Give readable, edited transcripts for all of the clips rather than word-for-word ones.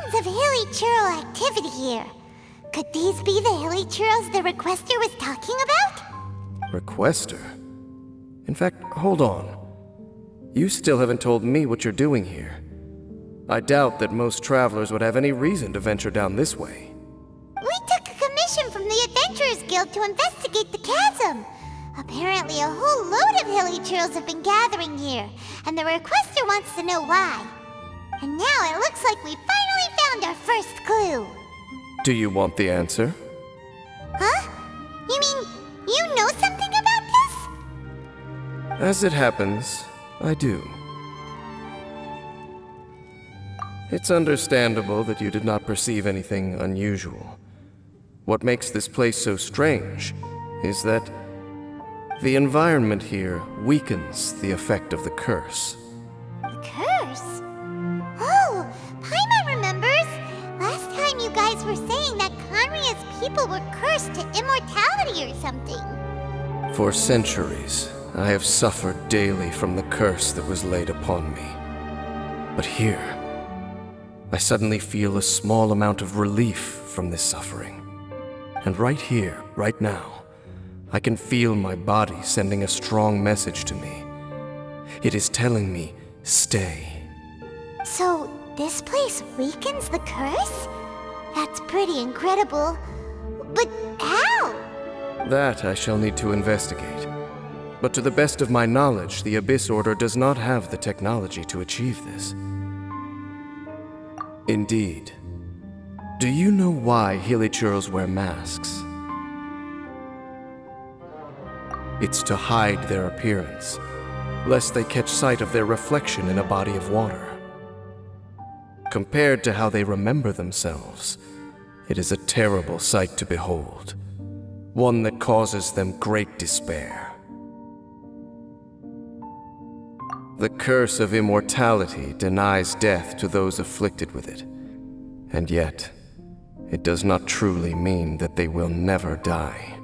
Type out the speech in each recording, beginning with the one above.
signs of hilly churl activity here. Could these be the hilly churls the requester was talking about? Requester? In fact, hold on. You still haven't told me what you're doing here. I doubt that most travelers would have any reason to venture down this way. We took a commission from the Adventurers Guild to investigate the chasm. Apparently a whole load of hilly churls have been gathering here, and the requester wants to know why. And now it looks like we finally found our first clue. Do you want the answer? Huh? You mean, you know something about this? As it happens, I do. It's understandable that you did not perceive anything unusual. What makes this place so strange is that the environment here weakens the effect of the curse. The curse? Oh, Paimon remembers! Last time you guys were saying that Conria's people were cursed to immortality or something. For centuries, I have suffered daily from the curse that was laid upon me. But here, I suddenly feel a small amount of relief from this suffering. And right here, right now, I can feel my body sending a strong message to me. It is telling me, stay. So, this place weakens the curse? That's pretty incredible. But how? That I shall need to investigate. But to the best of my knowledge, the Abyss Order does not have the technology to achieve this. Indeed. Do you know why Hilichurls wear masks? It's to hide their appearance, lest they catch sight of their reflection in a body of water. Compared to how they remember themselves, it is a terrible sight to behold, one that causes them great despair. The curse of immortality denies death to those afflicted with it, and yet, it does not truly mean that they will never die.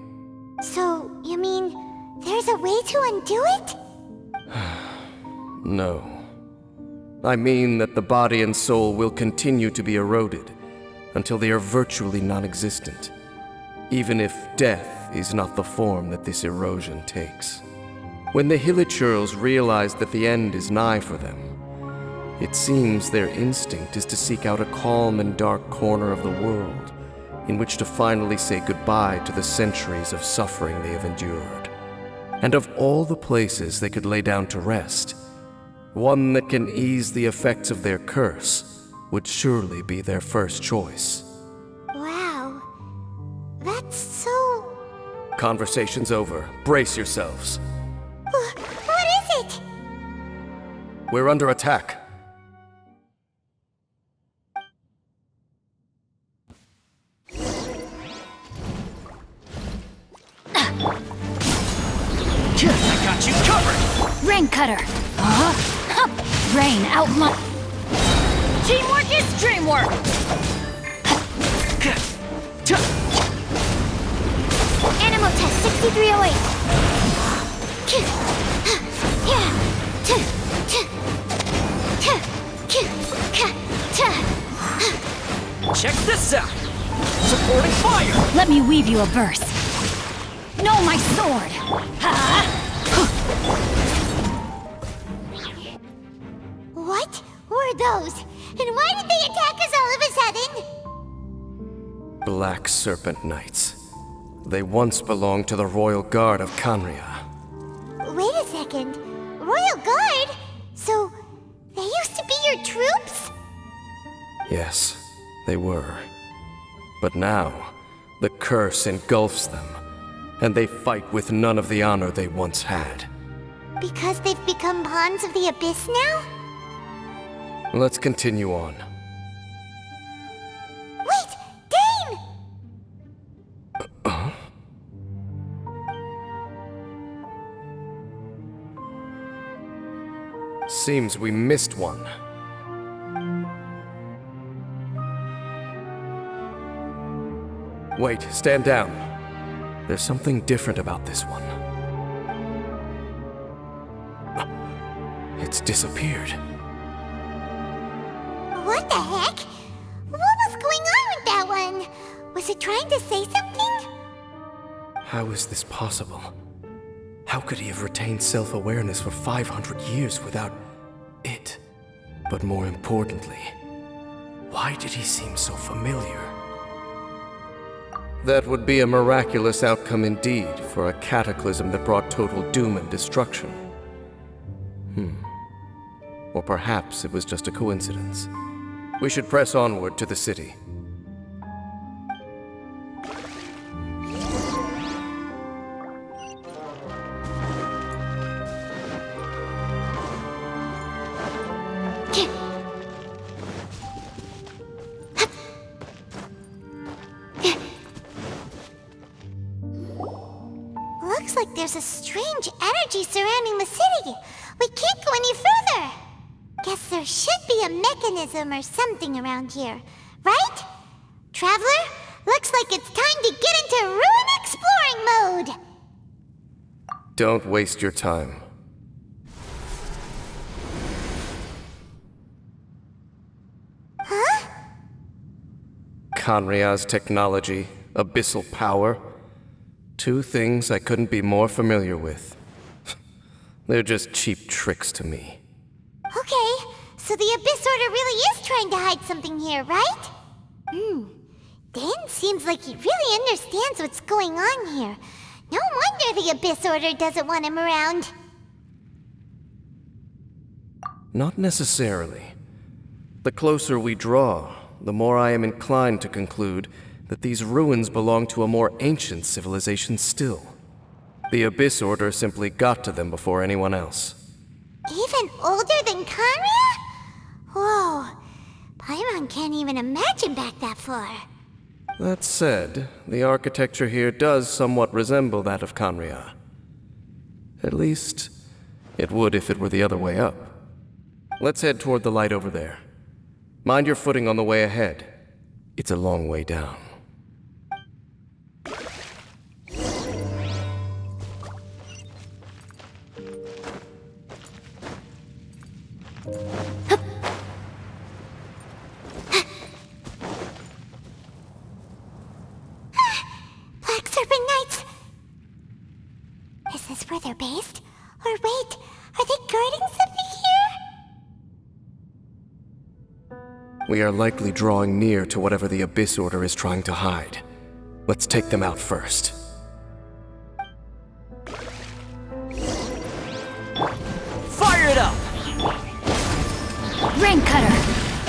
So, you mean, there's a way to undo it? No. I mean that the body and soul will continue to be eroded until they are virtually non-existent, even if death is not the form that this erosion takes. When the Hilichurls realize that the end is nigh for them, it seems their instinct is to seek out a calm and dark corner of the world in which to finally say goodbye to the centuries of suffering they have endured. And of all the places they could lay down to rest, one that can ease the effects of their curse would surely be their first choice. Wow. That's so... Conversation's over. Brace yourselves. What is it? We're under attack. I got you covered! Rain Cutter! Rain out my... Teamwork is dreamwork! Animal test 6308. Check this out! Supporting fire! Let me weave you a verse. Know my sword! What were those? And why did they attack us all of a sudden? Black Serpent Knights. They once belonged to the Royal Guard of Canria. Wait a second. Royal Guard? So, they used to be your troops? Yes, they were. But now, the curse engulfs them, and they fight with none of the honor they once had. Because they've become pawns of the Abyss now? Let's continue on. Wait! Dane! Seems we missed one. Wait, stand down. There's something different about this one. It's disappeared. What the heck? Was it trying to say something? How is this possible? How could he have retained self-awareness for 500 years without it? But more importantly, why did he seem so familiar? That would be a miraculous outcome indeed for a cataclysm that brought total doom and destruction. Or perhaps it was just a coincidence. We should press onward to the city. Looks like there's a strange energy surrounding the city. We can't go any further. Guess there should be a mechanism or something around here, right? Traveler, looks like it's time to get into ruin exploring mode. Don't waste your time. Huh? Kanria's technology, abyssal power. Two things I couldn't be more familiar with. They're just cheap tricks to me. Okay, so the Abyss Order really is trying to hide something here, right? Dan seems like he really understands what's going on here. No wonder the Abyss Order doesn't want him around. Not necessarily. The closer we draw, the more I am inclined to conclude that these ruins belong to a more ancient civilization still. The Abyss Order simply got to them before anyone else. Even older than Conria? Whoa, Paimon can't even imagine back that far. That said, the architecture here does somewhat resemble that of Kanria. At least, it would if it were the other way up. Let's head toward the light over there. Mind your footing on the way ahead. It's a long way down. Black Serpent Knights! Is this where they're based? Or wait, are they guarding something here? We are likely drawing near to whatever the Abyss Order is trying to hide. Let's take them out first. Fire it up! Rain Cutter!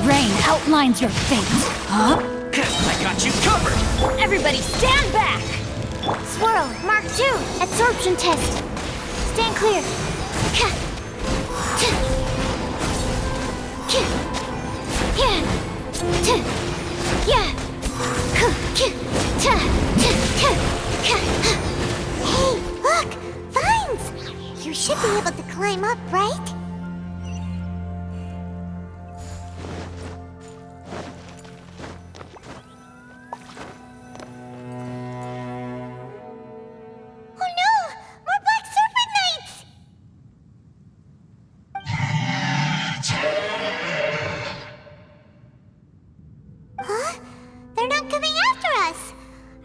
Rain outlines your fate. Huh? I got you covered! Everybody stand back! Swirl, Mark II, absorption test. Stand clear. Hey, look! Vines! You should be able to climb up, right? Oh no! More Black Serpent Knights! Huh? They're not coming after us!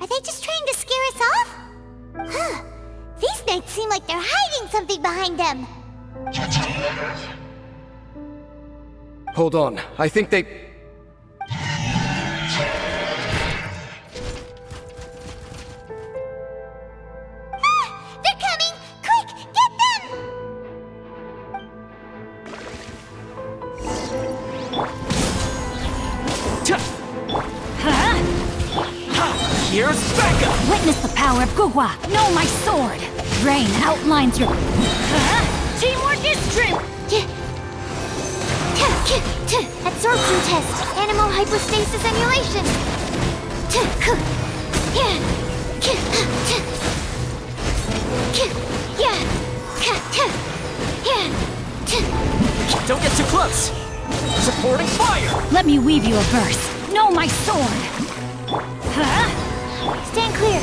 Are they just trying to scare us off? Huh. These knights seem like they're hiding something behind them. Hold on, I think they... Ah! They're coming! Quick, get them! Huh? Here's Becca! Witness the power of Guhua. Know my sword. Rain outlines your... Huh? Teamwork is strength! Absorption test. Animal hypostasis emulation. Don't get too close! Supporting fire! Let me weave you a verse. Know my sword. Huh? Stand clear.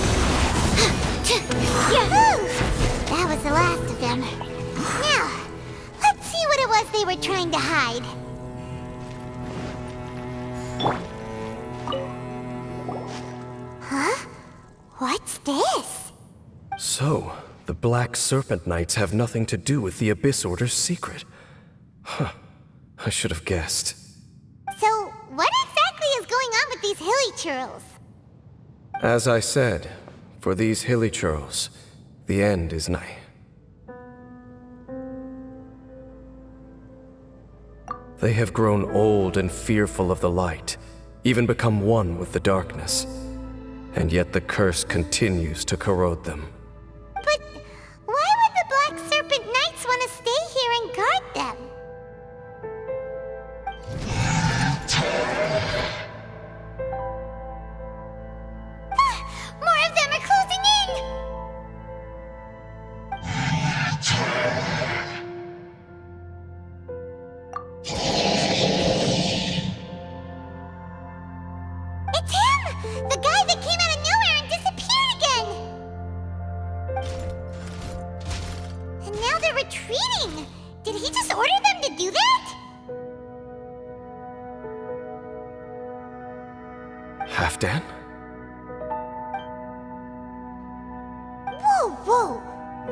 That was the last of them. Now, let's see what it was they were trying to hide. this? So, the Black Serpent Knights have nothing to do with the Abyss Order's secret. Huh. I should have guessed. So, what exactly is going on with these hilly churls? As I said, for these hilly churls, the end is nigh. They have grown old and fearful of the light, even become one with the darkness. And yet the curse continues to corrode them. But why would the Black Serpent Knights want to stay here and guard them? More of them are closing in! It's him! The guy that came out of nowhere and disappeared again! And now they're retreating! Did he just order them to do that? Halfdan? Whoa!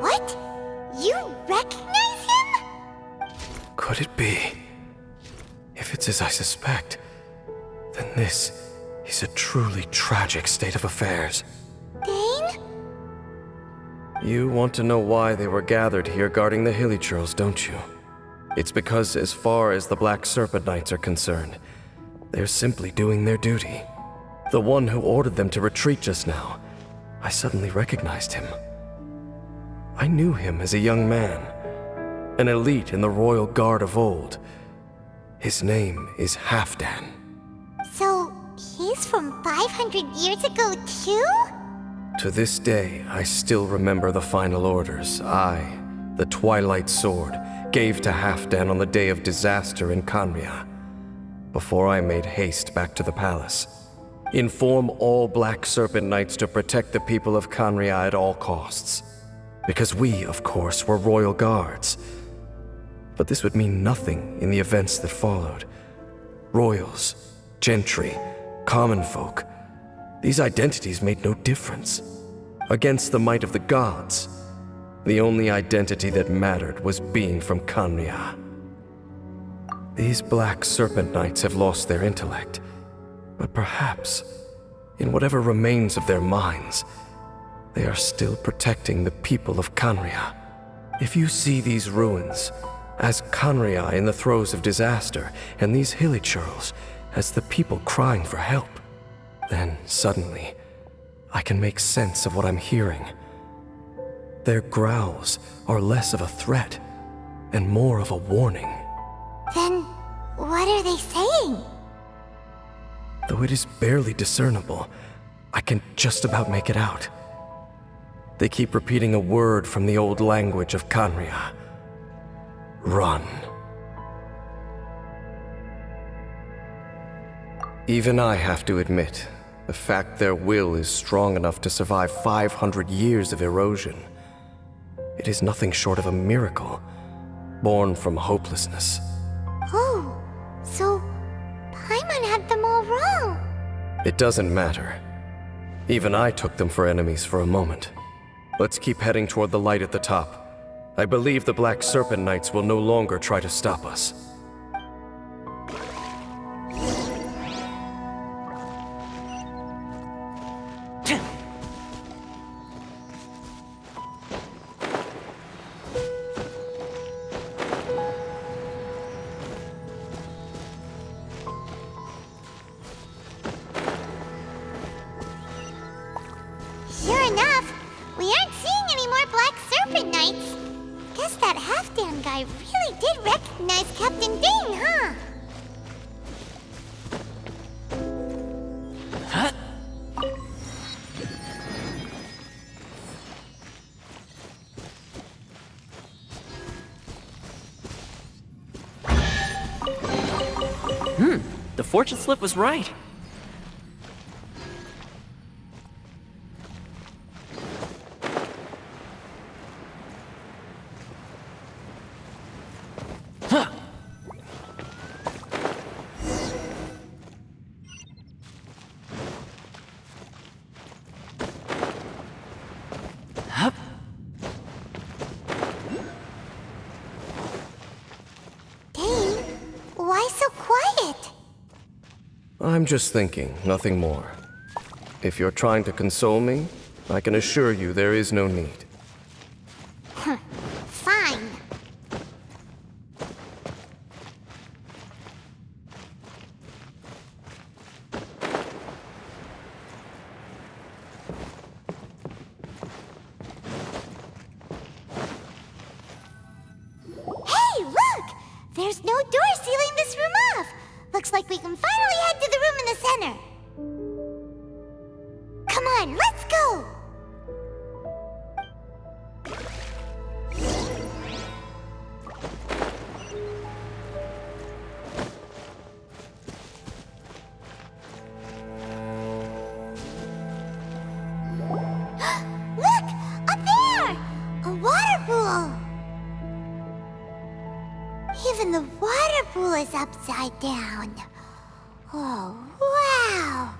What? You recognize him? Could it be? If it's as I suspect, then this is a truly tragic state of affairs. Dane? You want to know why they were gathered here guarding the hilly churls, don't you? It's because as far as the Black Serpent Knights are concerned, they're simply doing their duty. The one who ordered them to retreat just now, I suddenly recognized him. I knew him as a young man, an elite in the royal guard of old. His name is Halfdan. So, he's from 500 years ago too? To this day, I still remember the final orders I, the Twilight Sword, gave to Halfdan on the day of disaster in Khaenri'ah, before I made haste back to the palace. Inform all Black Serpent Knights to protect the people of Khaenri'ah at all costs. Because we, of course, were royal guards. But this would mean nothing in the events that followed. Royals, gentry, common folk, these identities made no difference. Against the might of the gods, the only identity that mattered was being from Khaenri'ah. These Black Serpent Knights have lost their intellect, but perhaps, in whatever remains of their minds, they are still protecting the people of Khaenri'ah. If you see these ruins as Khaenri'ah in the throes of disaster, and these hilly churls as the people crying for help, then suddenly I can make sense of what I'm hearing. Their growls are less of a threat and more of a warning. Then, what are they saying? Though it is barely discernible, I can just about make it out. They keep repeating a word from the old language of Khaenri'ah. Run. Even I have to admit, the fact their will is strong enough to survive 500 years of erosion. It is nothing short of a miracle, born from hopelessness. Oh, so Paimon had them all wrong. It doesn't matter. Even I took them for enemies for a moment. Let's keep heading toward the light at the top. I believe the Black Serpent Knights will no longer try to stop us. Sure enough, we aren't seeing any more Black Serpent Knights. Guess that Halfdan guy really did recognize Captain Dane, huh? The fortune slip was right. so quiet? I'm just thinking, nothing more. If you're trying to console me, I can assure you there is no need. Fine. Hey, look! There's no door sealing this room off. Looks like we can finally head to the room in the center. Come on, let's go! Look! Up there! A water pool! Even the water pool is upside down. Oh, wow!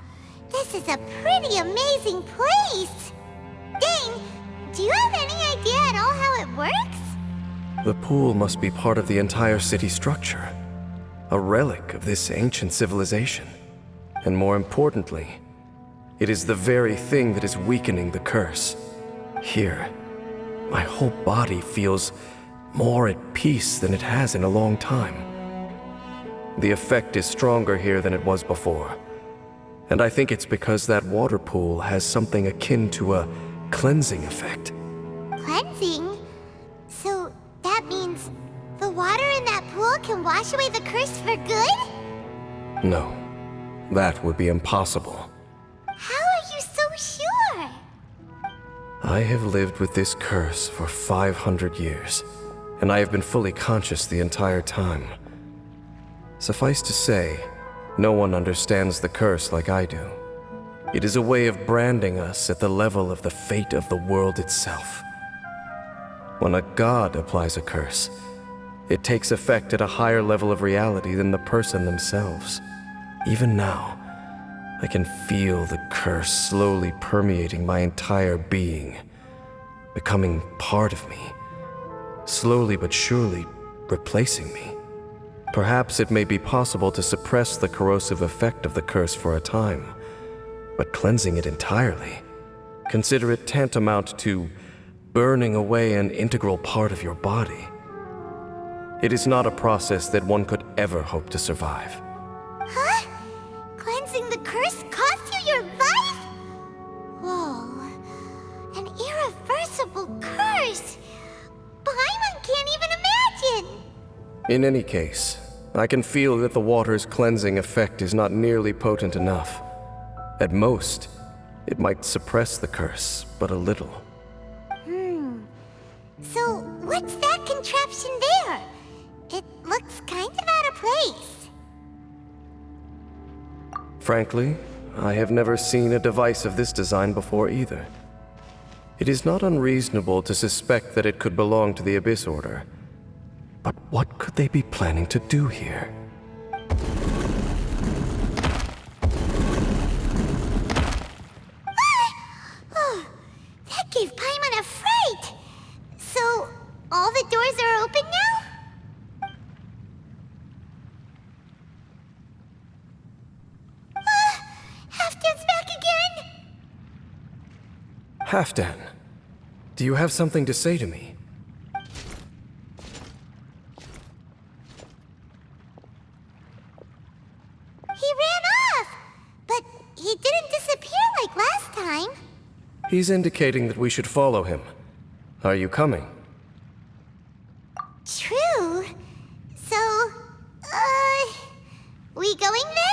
This is a pretty amazing place! Dane, do you have any idea at all how it works? The pool must be part of the entire city structure. A relic of this ancient civilization. And more importantly, it is the very thing that is weakening the curse. Here, my whole body feels more at peace than it has in a long time. The effect is stronger here than it was before. And I think it's because that water pool has something akin to a cleansing effect. Cleansing? So that means the water in that pool can wash away the curse for good? No, that would be impossible. How are you so sure? I have lived with this curse for 500 years, and I have been fully conscious the entire time. Suffice to say, no one understands the curse like I do. It is a way of branding us at the level of the fate of the world itself. When a god applies a curse, it takes effect at a higher level of reality than the person themselves. Even now, I can feel the curse slowly permeating my entire being, becoming part of me, slowly but surely replacing me. Perhaps it may be possible to suppress the corrosive effect of the curse for a time, but cleansing it entirely, consider it tantamount to burning away an integral part of your body. It is not a process that one could ever hope to survive. Huh? Cleansing the curse cost you your life? Whoa. An irreversible curse. Paimon can't even imagine. In any case, I can feel that the water's cleansing effect is not nearly potent enough. At most, it might suppress the curse, but a little. So, what's that contraption there? It looks kind of out of place. Frankly, I have never seen a device of this design before either. It is not unreasonable to suspect that it could belong to the Abyss Order. But what could they be planning to do here? Oh, that gave Paimon a fright. So, all the doors are open now? Halfdan's back again! Halfdan, do you have something to say to me? He ran off! But he didn't disappear like last time. He's indicating that we should follow him. Are you coming? True. So, we going then?